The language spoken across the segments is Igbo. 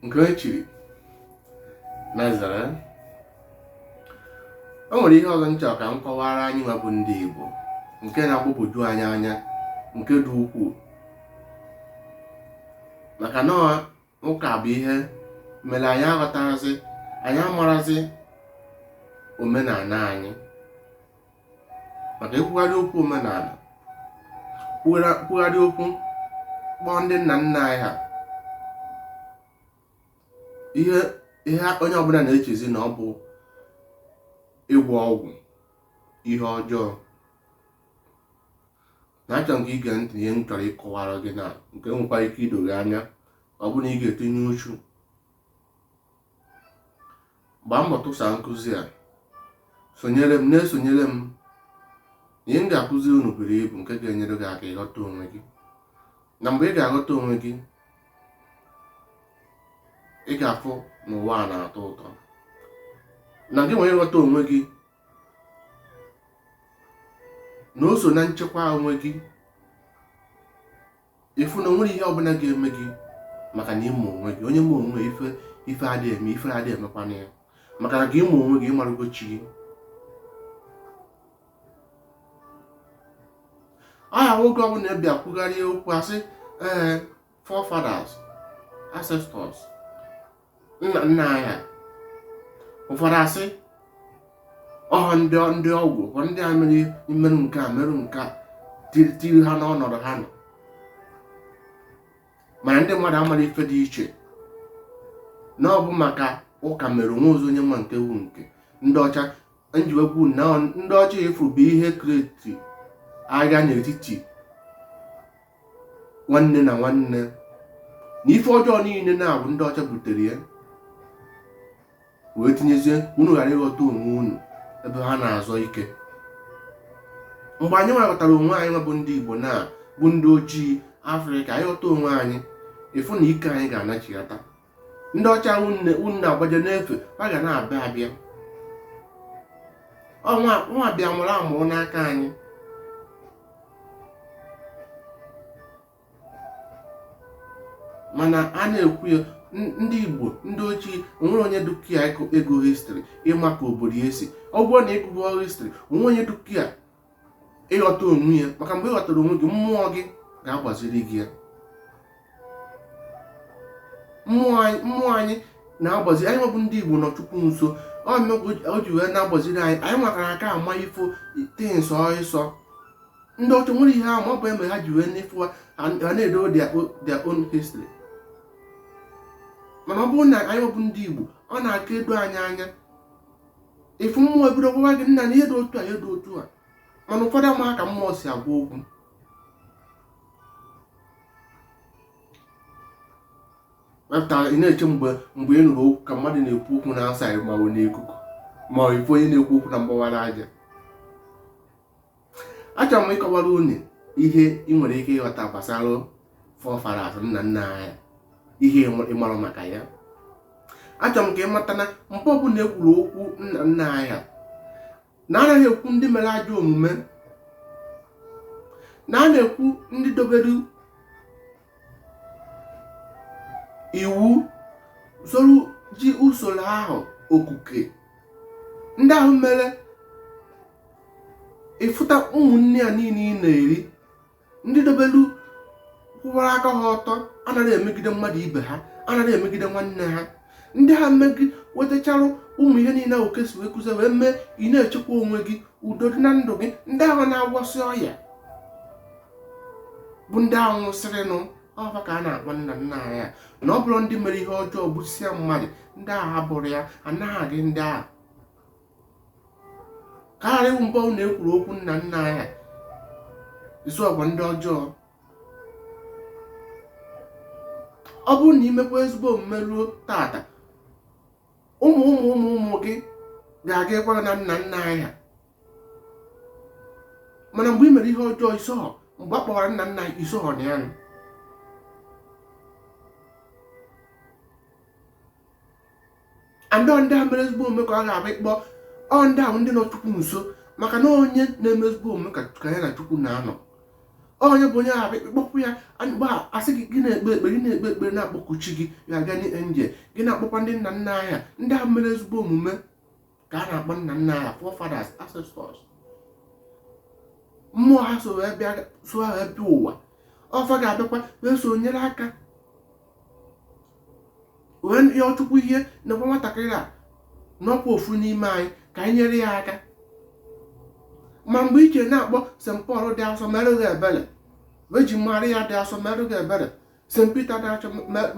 nke echiri Nazareth. O nwere ihe ọzọ nchọ ka m kọwara anyị nwa bụ ndị Igbo nke na-agbụpụju anyị anya nke dị ukwuu, maka na ụka bụ ihe mere anyị aghọtarazị, anyị amarazi omenala anyị. Maka ikwugharị okwu omenala, kwugharị okwu kpọọ ndị nna nna anyị ha, ihe onye ọbụla na-echezi na ọ bụ ịgwọ ọgwụ ihe ọjọọ. Na-achọ nke ige ntị ihe m chọrọ ịkọwara gị na nke nwekwa ike ido gị anya, ọ bụ na ị ga-etinye uchu. Gbaa mbọ tụsa nkụzi a, sonyere m, na-esonyere m. Ihe m ga-akụzi unu buru ibu nke ga-enyere gị aka ịghọta onwe gị. Na mgbe ị ga-aghọta onwe gị, ị ga-afụ n'ụwa a na-atọ ụtọ. Na gị nwere ịghọta onwe gị, na o so na nchekwa onwe gị, ịfụ na onwere ihe ọbụla ga-eme gị maka na ịmụ onwe gị. Onye mụ onwe ife adịghị eme, ife adịghị emekwana ya, maka na gị ịmụ onwe gị, ịmarụgo chi gị. Aha nwoke ọbụla bịa kwugharịa okwu asị FOREFATHERS, ANCESTOR'S, nna nna anyị. Ụfọdụ asị ndị ọgwụ, ndị a merụ nke a merụ nke a, tiri ha n'ọnọdụ ha nọ. Mana ndị mmadụ amara ife dị iche na ọ bụ maka ụka mere onwe ozi onye nwa nke wu nke ndị ọcha. Njiwekwu na ndị ọcha efu bụ ihe kreti agha n'etiti nwanne na nwanne, na ife ọjọọ niile na-abụ ndị ọcha butere ya, wee tinyezie unu ghara ịghọta onwe unu ebe ha na-azọ ike. Mgbe anyị ghọtara onwe anyị bụ ndị Igbo na bụ ndị ojii Afrịka, anyị ghọta onwe anyị, ịfụ na ike anyị ga-anachighata. Ndị ọcha unu na-agbaje n'efe, ha ga na-abịa abịa. Nwa bịa mụrụ amụrụ n'aka anyị. Mana a na-ekwu ya, ndị Igbo, ndị ochie, onwere onye dukia ego histri ịma ka obodo esi. Ọ bụrụ na ịgụgụ histri, onwe onye dukia ịghọta onwe ya, maka mgbe ịghọtara onwe gị, mmụọ gị ga-agbaziri gị ya. Mmụọ anyị na-agbazi anyị. Nwebụ ndị Igbo nọ Chukwu nso, o ji wee na-agbaziri anyị. Anyị makara aka ama ifo tins ọsọ. Ndị ọcha nwere ihe ahụ, ọ bụ eme ha ji wee n'ifo ha na-edo their own history. Mana ọ bụrụ na anyị bụ ndị Igbo, ọ na-aka edo anyị anya. Ifu mmụọ ebido gwa gị nna na ihe dị otu a, ihe dị otu a. Mana ụfọdụ ama ka mmụọ si agwa okwu. Ị na-eche mgbe ị nụrụ okwu ka mmadụ na-ekwu okwu na asa ma ọ n'ikuku, ma ọ ife onye na-ekwu okwu na mgbawara aja. Achọrọ m ịkọwara unu ihe ị nwere ike ịghọta gbasara FOREFATHERS, nna nna anyị, ihe ịmara maka ya. Achọrọ m ka ị mata na mgbe ọbụla ekwuru okwu nna nna anyị, na anaghị ekwu ndị mere ajọ omume, na a na-ekwu ndị dobere iwu zoro ji usoro ahụ okuke, ndị ahụ mere ịfụta ụmụnne ya niile ị na-eri, ndị dobelu kwụwara aka ha ọtọ, anaghị emegide mmadụ ibe ha, anaghị emegide nwanne ha. Ndị ha wetacharụ ụmụ ihe niile ahụ kesi wee kụzie wee mee ị na-echekwa onwe gị, udo dị na ndụ gị. Ndị ahụ na-agwọsị ọya bụ ndị ahụ nwụsịrịnụ, ọfa ka a na-akpọ nna nna ya. Na ọ bụrụ ndị mere ihe ọjọọ gbusịa mmadụ, ndị agha ha bụrụ ya, anaghị agị ndị agha. Karịa mbọ na-ekwuru okwu nna nna ya, izu ọgwa ndị ọjọọ. Ọ bụrụ na imekwa ezigbo omume ruo tata, ụmụ gị ga-aga ịkwara na nna nna ya. Mana mgbe ị mere ihe ọjọọ isoghọ, mgbe a kpọwara nna nna isoghọ na ya, ndị a mere ezigbo omume ka ọ ga-abịa ịkpọ ndị ahụ ndị nọ Chukwu nso, maka na onye na-eme ezigbo omume ka ya na Chukwu na-anọ. onye bụ onye ahụ ịkpọpụ ya gba asị gị na-ekpe ekpere na-akpọku chi gị ya aga n'enje gị na-akpọkwa ndị nna nna anyị ndị ahụ mere ezigbo omume ka a na-akpọ nna nna anyị forefathers ancestors. Mmụọ ha so wee bịa ụwa ọfa ga-abịakwa wee so nyere aka wee yọọ Chukwu ihe nakwa nwatakịrị a n'ọkwa ofu n'ime anyị ka anyị nyere ya aka. Ma mgbe iche na-akpọ St. Paul dị asọ merụghị ebere, Virgin Maria dị asọ merụghị ebere, St. Peter dị asọ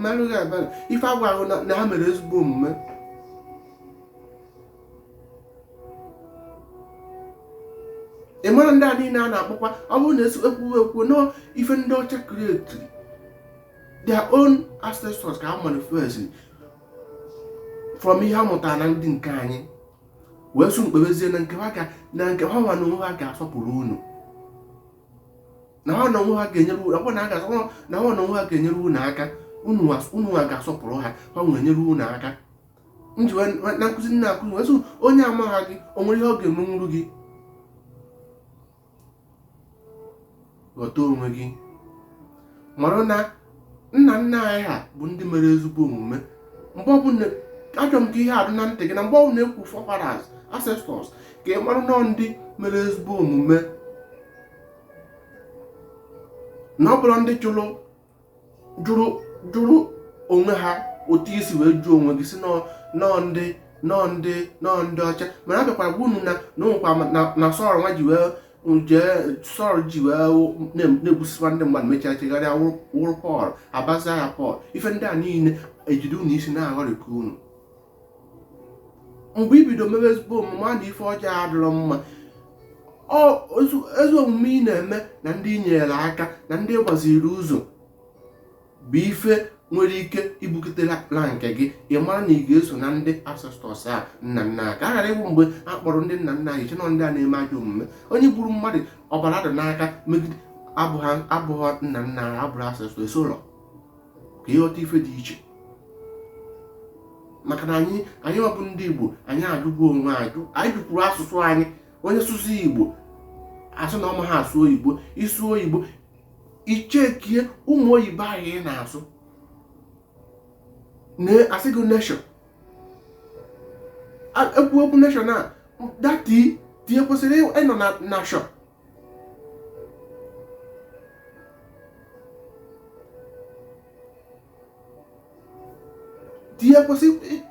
merụghị ebere, ife agwaghị na ha mere ezigbo omume. Ị mara ndị a niile a na-akpọkwa ọ bụrụ na ekwu nọ ife ndị ọcha kreatiri their own ancestors ka ha manifest from ihe a mụtara na ndị nke anyị wee so mkpebezie na nke ha nwa na onwe ha ga-asọpụrụ unu, na ha na onwe ha ga-enyere unu, na ha na onwe ha ga-enyere unu aka, unu ha ga-asọpụrụ ha, ha nwere nyere unu aka. Njiwe na nkụzi nna akụzi wee so onye amaghị gị o nwere ihe ọ ga-emenwuru gị. Ghọta onwe gị, mara na nna nna anyị ha bụ ndị mere ezigbo omume. Mgbe ọbụla achọrọ m ka ihe adị na ntị gị na mgbe ọbụla ekwu forefathers ancestors ka ị mara nọọ ndị mere ezigbo omume, na ọ bụla ndị jụrụ onwe ha otu isi wee jụọ onwe gị si nọọ ndị ọcha. Mana a bịakwara gwa unu na onwekwa na Sọl nwa ji wee na-egbusikwa ndị mmadụ mechaa chegharịa wụrụ Pọl abaza ya Pọl. Ife ndị a niile ejide unu isi na-aghọrịka unu. Mgbe ibido mewe ezigbo omume a na ife ọjọọ adịrọ mma, ezi omume ị na-eme na ndị i nyere aka na ndị gbaziri ụzọ bụ ife nwere ike ibuketela na nke gị. Ị mara na ị ga-eso na ndị ancestors a nna nna ka a ghara ịbụ mgbe a kpọrọ ndị nna nna anyị chenọ ndị a na-eme ajọ omume. Onye gburu mmadụ ọbara dị n'aka megide abụghị nna nna anyị, abụrụ ancestors ụlọ ka ịghọta ife dị iche. Maka na anyị ọbụ ndị Igbo anyị ajụgo onwe anyị jụkwuru asụsụ anyị. Onye sụsụ Igbo asụ na ọma ha asụ oyibo, ịsụ oyibo ichekie ụmụ oyibo anyị ị na-asụ na-asị gị nation. Ekwu okwu nation a dati tie kwesịrị ịnọ na nation. Tie kwesịrị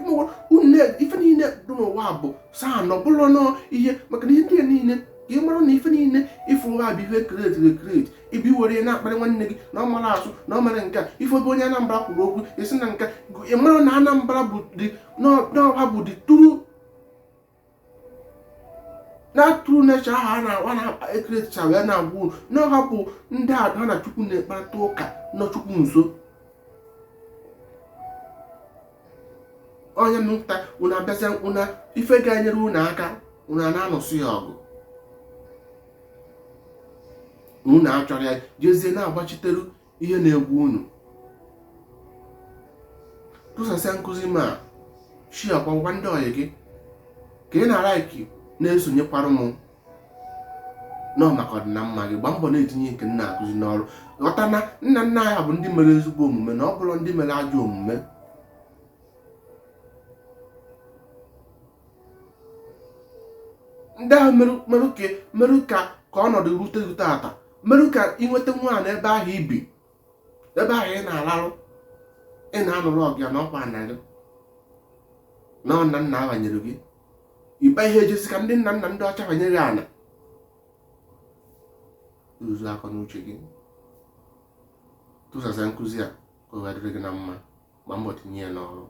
ife niile dị n'ụwa bụ saa nọ bụrụ nọ ihe maka na ihe ndị niile ka ị mara na ife niile ife ụwa bụ ihe kreti ibi were na-akparị nwanne gị na ọ mara asụ na ọ mara nke a. Ife bụ onye Anambra kwuru okwu esi na nke ị mara na Anambra bụ n'ọha bụ dị turu nature ahụ a na-ekreticha wee na-agwa unu n'ọha bụ ndị ha na Chukwu na-ekparịta ụka nọ Chukwu nso. Onye mụta unu abịazi unu ife ga-enyere unu aka unu na-anụsụ ya ọgụ, unu achọrọ ya jezie na-agbachiteru ihe na-egwu unu. Tụsasịa nkụzi ma shi ọkwa ndị ọyị gị ka ị na-alaiki na-esonyekwara m nọ maka ọdịna mma gị. Gbaa mbọ na-etinye nke nna akụzi n'ọrụ. Ghọta na nna nna anyị bụ ndị mere ezigbo omume na ọ bụrụ ndị mere ajọ omume. Ndị ahụ merụ ka ọnọdụ rute ata, merụ ka ị nweta nwa na ebe ahụ ibi, ebe ahụ ị na-alarụ, ị na-anụrụ ọgụ ya n'ọkwa nna gị na nna nna abanyere gị. Ịba ihe ejesi ka ndị nna nna ndị ọcha banyere gị ana. Uzu akọ n'uche gị, tụsasịa nkụzi a ka ọ ga-adịrị gị na mma, gbaa mbọ tinye ya n'ọrụ.